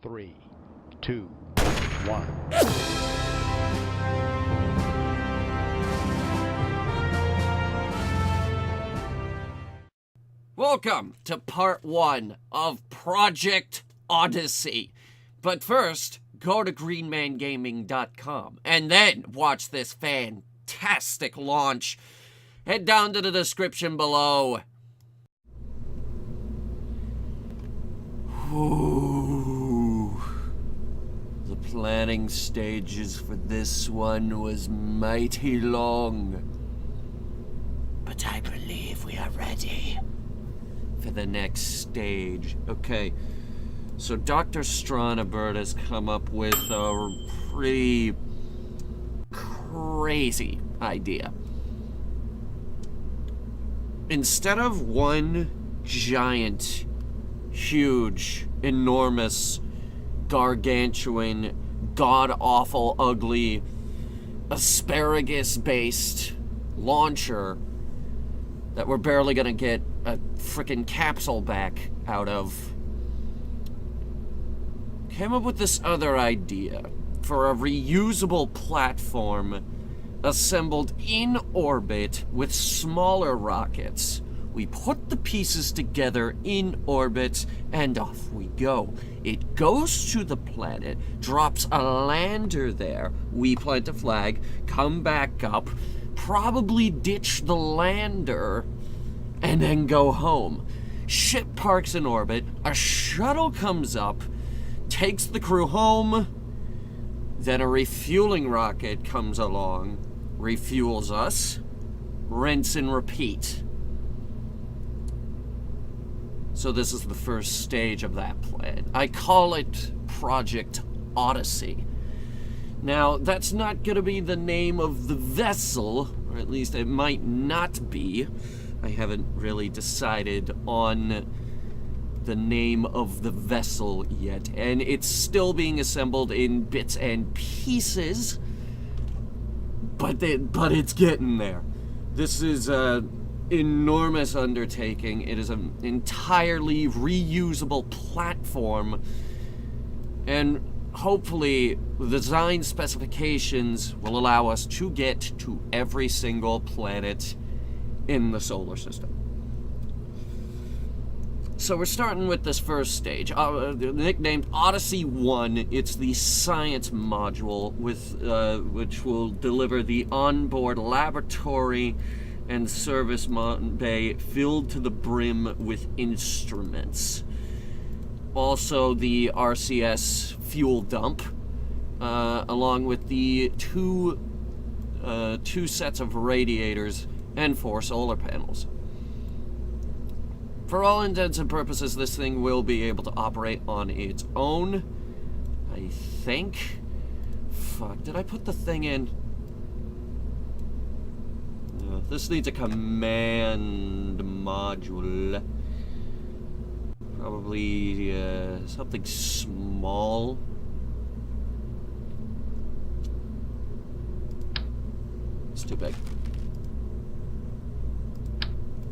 3, 2, 1. Welcome to part 1 of Project Odyssey. But first, go to greenmangaming.com and then watch this fantastic launch. Head down to the description below. Ooh. The planning stages for this one was mighty long. But I believe we are ready for the next stage. Okay, so Dr. Stranabert has come up with a pretty crazy idea. Instead of one giant, huge, enormous, gargantuan, god-awful, ugly, asparagus-based launcher that we're barely gonna get a frickin' capsule back out of, came up with this other idea for a reusable platform assembled in orbit with smaller rockets. We put the pieces together in orbit and off we go. It goes to the planet, drops a lander there, we plant a flag, come back up, probably ditch the lander, and then go home. Ship parks in orbit, a shuttle comes up, takes the crew home, then a refueling rocket comes along, refuels us, rinse and repeat. So this is the first stage of that plan. I call it Project Odyssey. Now, that's not going to be the name of the vessel, or at least it might not be. I haven't really decided on the name of the vessel yet, and it's still being assembled in bits and pieces, but it's getting there. This is an enormous undertaking. It is an entirely reusable platform, and hopefully the design specifications will allow us to get to every single planet in the solar system. So we're starting with this first stage, nicknamed Odyssey 1. It's the science module with which will deliver the onboard laboratory and service bay filled to the brim with instruments. Also the RCS fuel dump, along with the two sets of radiators and 4 solar panels. For all intents and purposes, this thing will be able to operate on its own, I think. Fuck, did I put the thing in? No, this needs a command module. Probably something small. It's too big.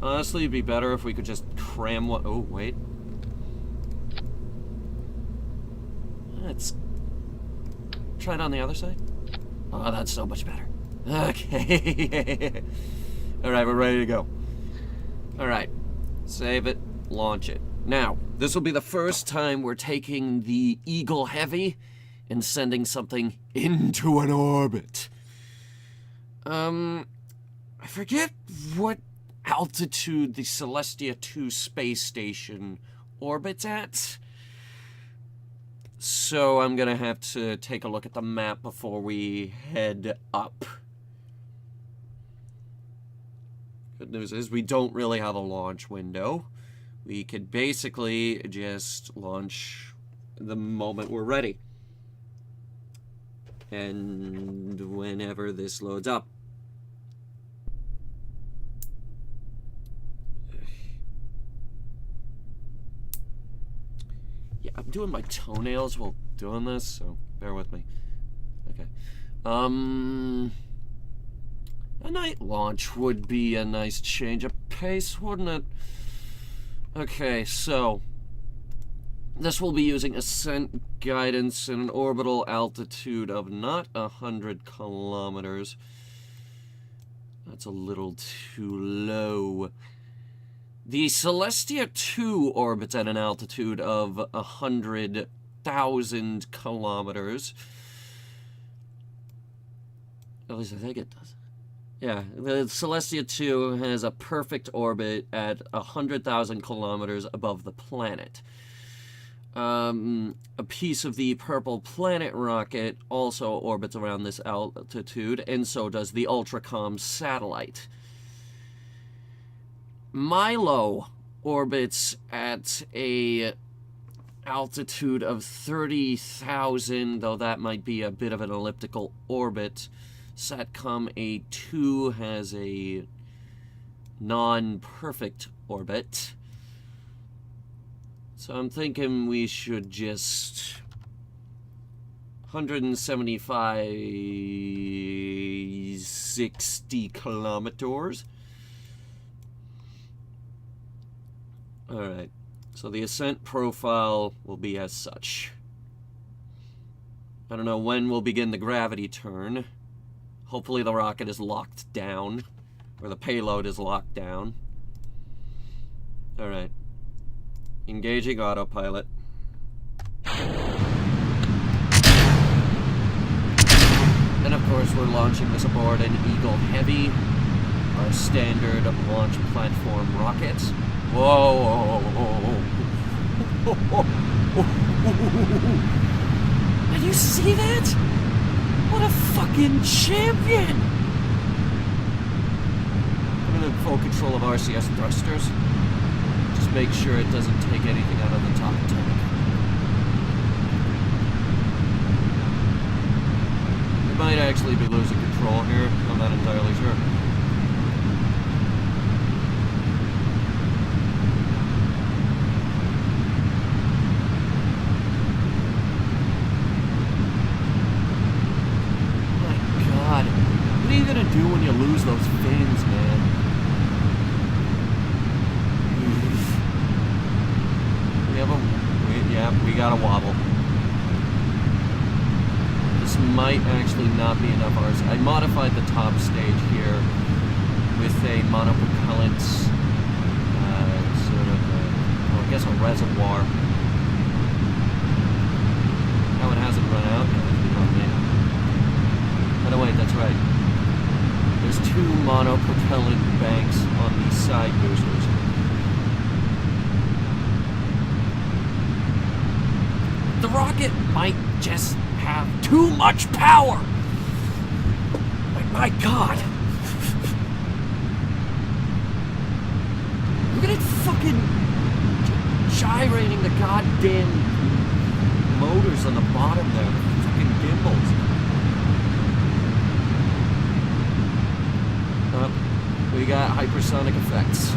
Honestly, it'd be better if we could just cram one. Oh, wait. Let's try it on the other side. Oh, that's so much better. Okay. Alright, we're ready to go. Alright. Save it. Launch it. Now, this will be the first time we're taking the Eagle Heavy and sending something into an orbit. I forget what altitude the Celestia 2 space station orbits at. So I'm gonna have to take a look at the map before we head up. Good news is we don't really have a launch window. We could basically just launch the moment we're ready. And whenever this loads up. Yeah, I'm doing my toenails while doing this, so bear with me. Okay. A night launch would be a nice change of pace, wouldn't it? Okay, so this will be using Ascent guidance and an orbital altitude of not 100 kilometers. That's a little too low. The Celestia 2 orbits at an altitude of 100,000 kilometers. At least I think it does. Yeah, the Celestia 2 has a perfect orbit at 100,000 kilometers above the planet. A piece of the Purple Planet rocket also orbits around this altitude, and so does the Ultracom satellite. Milo orbits at a altitude of 30,000, though that might be a bit of an elliptical orbit. Satcom A2 has a non-perfect orbit. So I'm thinking we should just 175, 60 kilometers. Alright, so the ascent profile will be as such. I don't know when we'll begin the gravity turn. Hopefully the rocket is locked down, or the payload is locked down. Alright. Engaging autopilot. And of course we're launching this aboard an Eagle Heavy, our standard launch platform rocket. Whoa! Did you see that? What a fucking champion! I'm in full control of RCS thrusters. Just make sure it doesn't take anything out of the top tank. We might actually be losing control here. I'm not entirely sure. What are you gonna do when you lose those fins, man? We got a wobble. This might actually not be enough ours. I modified the top stage here with a monopropellant, sort of, well, I guess a reservoir. That one hasn't run out yet. By the way, that's right. There's 2 monopropellant banks on these side boosters. The rocket might just have too much power! Like, my God! Look at it fucking gyrating the goddamn motors on the bottom there. The fucking gimbals. We got hypersonic effects.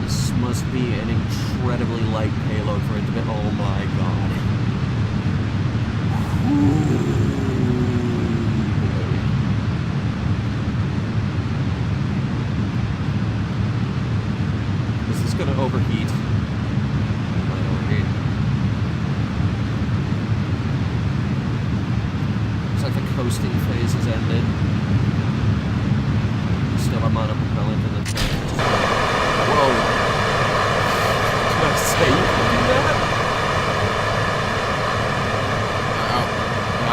This must be an incredibly light payload for it to be. Oh my God. Is this gonna overheat? It might overheat. Looks like the coasting phase has ended. Still a monopropellant in the tank. Whoa! Did I say you could do that?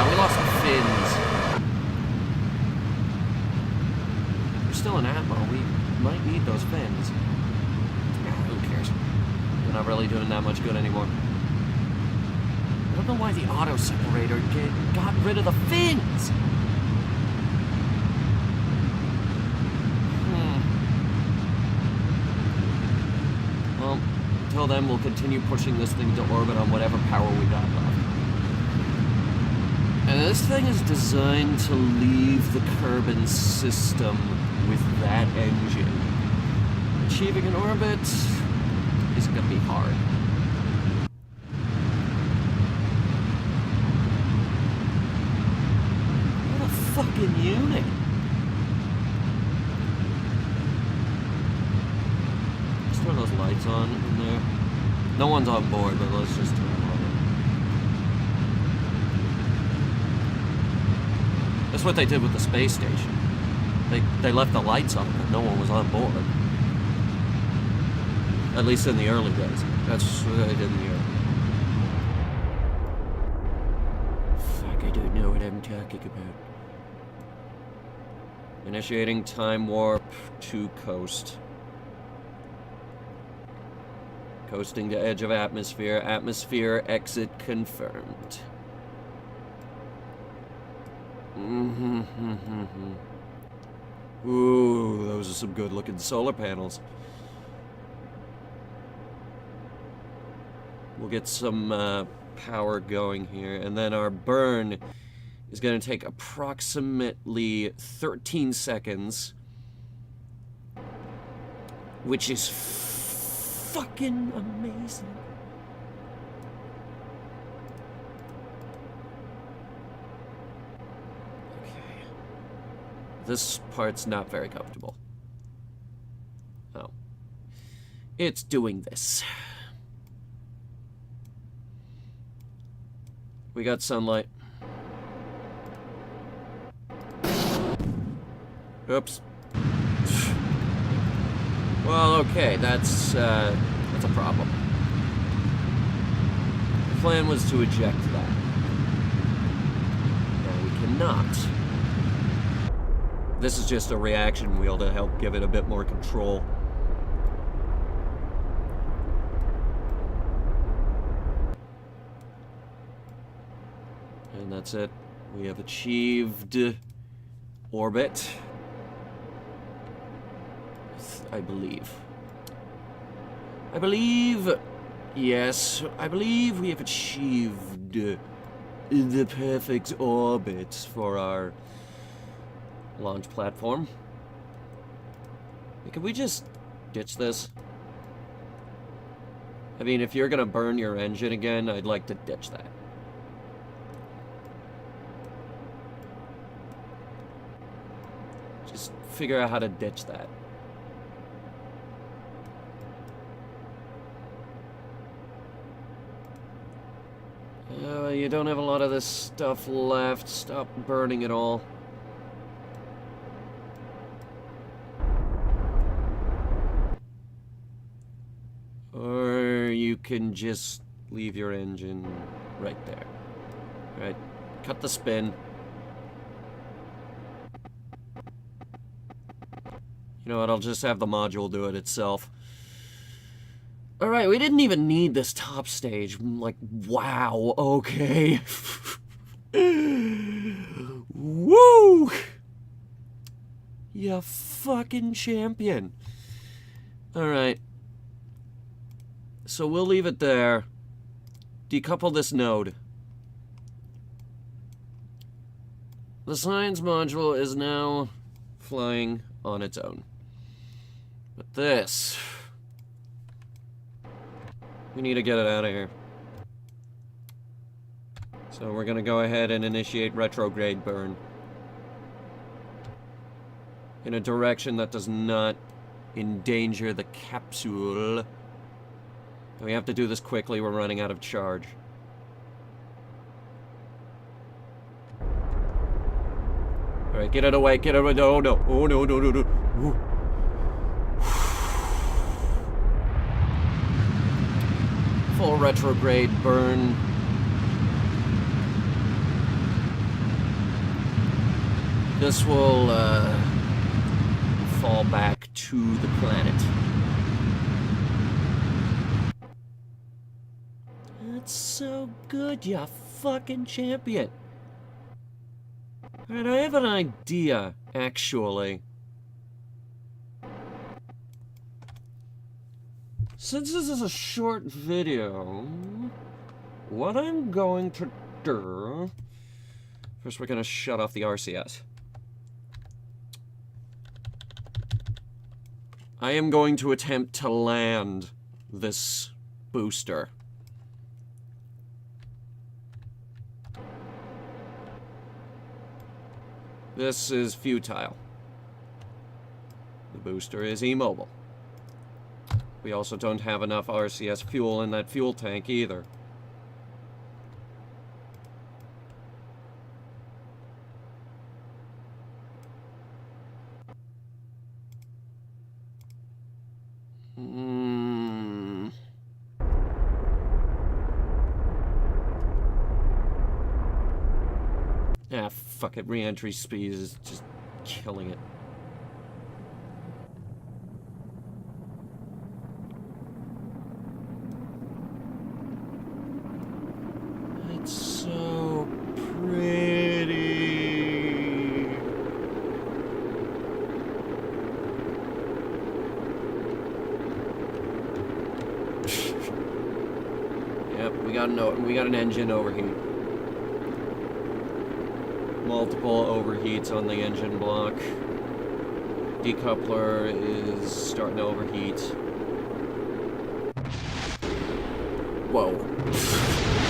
We lost the fins. We're still in atmo. We might need those fins. Who cares? We're not really doing that much good anymore. I don't know why the auto separator got rid of the fins. Until then, we'll continue pushing this thing to orbit on whatever power we got left. And this thing is designed to leave the Kerbin system with that engine. Achieving an orbit isn't going to be hard. What a fucking unit! Turn those lights on in there. No one's on board, but let's just turn them on. That's what they did with the space station. They left the lights on, but no one was on board. At least in the early days. That's what they did in the early. Fuck, I don't know what I'm talking about. Initiating time warp to coast. Coasting to edge of atmosphere. Atmosphere exit confirmed. Ooh, those are some good looking solar panels. We'll get some power going here, and then our burn is going to take approximately 13 seconds, which is fucking amazing. Okay. This part's not very comfortable. Oh. It's doing this. We got sunlight. Oops. Well, okay, that's a problem. The plan was to eject that. No, we cannot. This is just a reaction wheel to help give it a bit more control. And that's it. We have achieved orbit. I believe. Yes, I believe we have achieved the perfect orbit for our launch platform. Can we just ditch this? I mean, if you're gonna burn your engine again, I'd like to ditch that. Just figure out how to ditch that. You don't have a lot of this stuff left. Stop burning it all. Or you can just leave your engine right there. Alright, cut the spin. You know what, I'll just have the module do it itself. Alright, we didn't even need this top stage. Like, wow, okay. Woo! You fucking champion. Alright. So we'll leave it there. Decouple this node. The science module is now flying on its own. But this... we need to get it out of here. So we're gonna go ahead and initiate retrograde burn. In a direction that does not endanger the capsule. We have to do this quickly, we're running out of charge. Alright, get it away, get it away. No, no. Oh, no, no, no, no. Ooh. Full retrograde burn. This will fall back to the planet. That's so good, you fucking champion. Alright, I have an idea, actually. Since this is a short video, what I'm going to do... First, we're going to shut off the RCS. I am going to attempt to land this booster. This is futile. The booster is immobile. We also don't have enough RCS fuel in that fuel tank either. Ah, fuck it. Re-entry speed is just killing it. It's so pretty. Yep, we got an engine overheat. Multiple overheats on the engine block. Decoupler is starting to overheat. Whoa.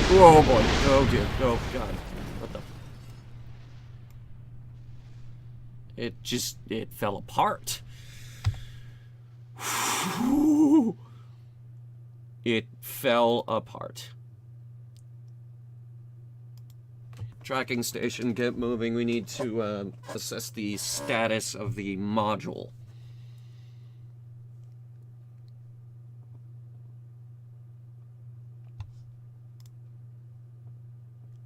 Oh boy. Oh dear. Oh god. What the? It fell apart. It fell apart. Tracking station, get moving. We need to assess the status of the module.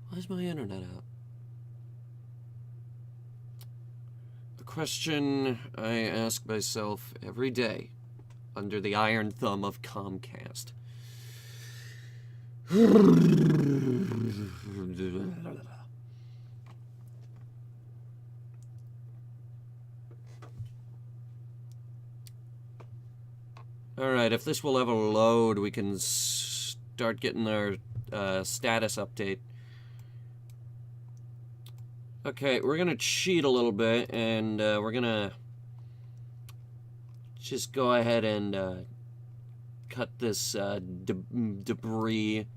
Why is my internet out? A question I ask myself every day under the iron thumb of Comcast. Alright, if this will ever load, we can start getting our status update. Okay, we're gonna cheat a little bit, and we're gonna just go ahead and cut this debris,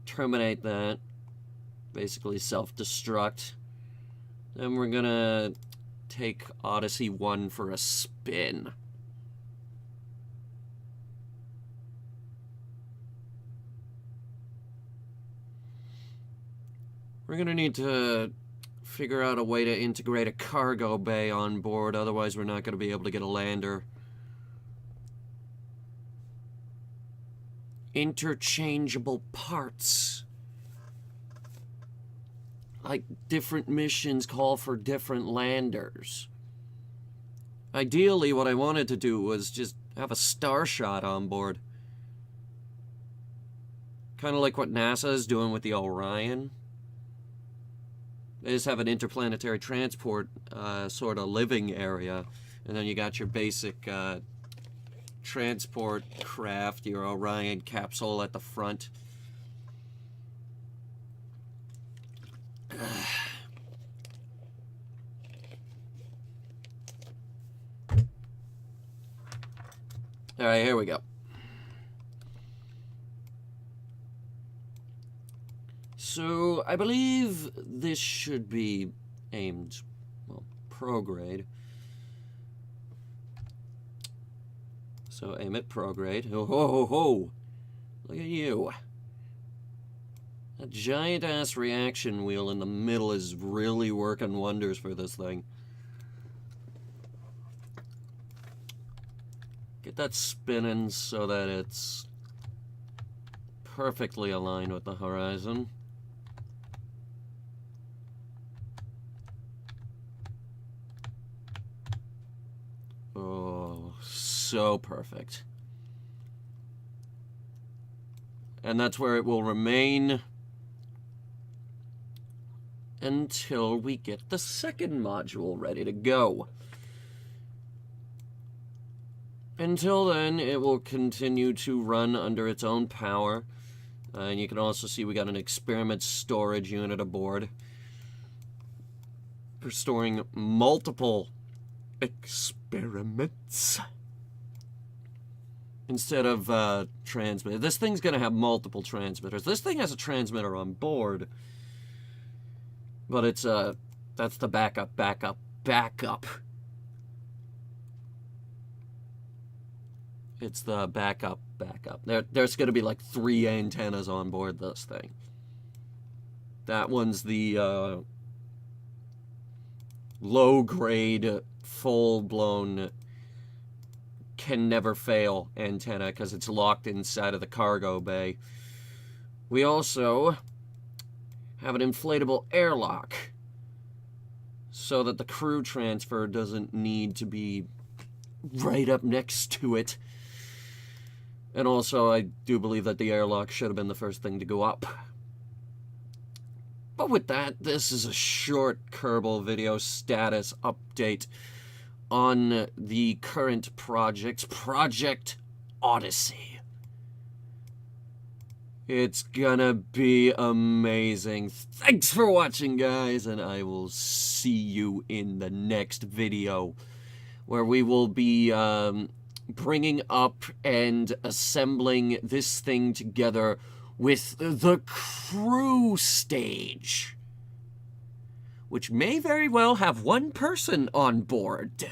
terminate that, basically self-destruct. Then we're gonna take Odyssey 1 for a spin. We're gonna need to figure out a way to integrate a cargo bay on board, otherwise we're not gonna be able to get a lander. Interchangeable parts. Like, different missions call for different landers. Ideally, what I wanted to do was just have a star shot on board. Kind of like what NASA is doing with the Orion. They just have an interplanetary transport sort of living area, and then you got your basic transport craft, your Orion capsule at the front. Alright, here we go. So, I believe this should be aimed, well, prograde. So, aim at prograde. Oh, ho, ho, ho! Look at you. That giant-ass reaction wheel in the middle is really working wonders for this thing. Get that spinning so that it's perfectly aligned with the horizon. Oh, so perfect. And that's where it will remain until we get the second module ready to go. Until then, it will continue to run under its own power. And you can also see we got an experiment storage unit aboard for storing multiple experiments instead of transmitter. This thing's gonna have multiple transmitters. This thing has a transmitter on board, but it's that's the backup. It's the backup. There's gonna be like 3 antennas on board this thing. That one's the low-grade, full-blown, can never fail antenna because it's locked inside of the cargo bay. We also have an inflatable airlock so that the crew transfer doesn't need to be right up next to it. And also, I do believe that the airlock should have been the first thing to go up. But with that, this is a short Kerbal video status update on the current project, Project Odyssey. It's gonna be amazing. Thanks for watching, guys, and I will see you in the next video, where we will be bringing up and assembling this thing together with the crew stage, which may very well have one person on board.